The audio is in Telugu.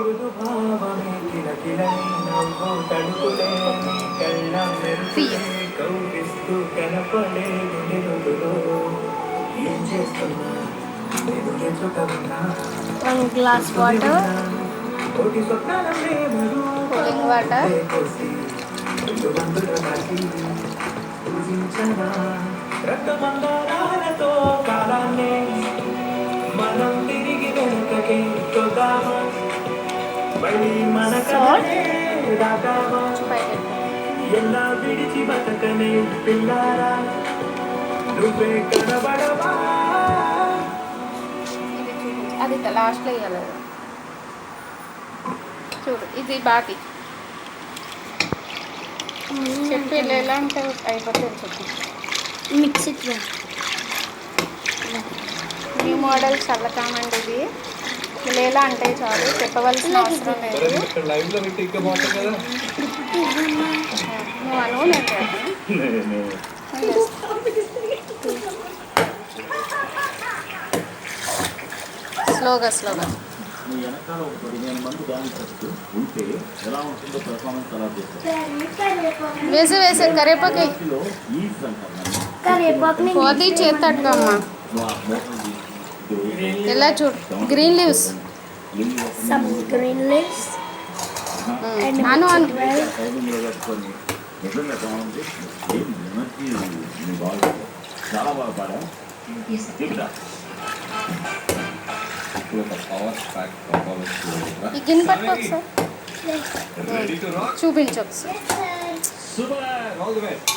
మృదు భావమే కిలకిలని నవ్వు తడుకులే కళ్ళ మెరుపు కౌగిస్తూ కనపడే నిలుగులో ఏం చేస్తున్నా ఎదురే చుట్టవున్నా గ్లాస్ వాటర్ కోటి స్వప్నాలే మరు కూలింగ్ వాటర్ పూజించనా రక్తమందారాలతో కాలాన్నే మనం తిరిగి వెనుకకే చూద్దామా మళ్ళీ మన కథనే దాటామా ఎలా విడిచి బతకనే పిల్లారా నువ్వే కనబడవా అది లాస్ట్లో ఇవ్వాలి చూడు ఇది బాటి చెప్పి ఎలా అంటే అయిపోతుంది చెప్పి మిక్స్ ఇట్ న్యూ మోడల్ చల్లకామండి ఇది ఇలా అంటే చాలు చెప్పవలసిన అవసరం లేదు నువ్వు అను నేను స్లోగా స్లోగా వేసి వేసి కరేపాకి పోది చేతట్టుకమ్మా ఎలా చూడు green leaves some green leaves అను అను చాలా బాగా పాడా ఈ గిన్నె పట్టుకో ఒకసారి చూపించు ఒకసారి సూపర్ ఆల్ ది బెస్ట్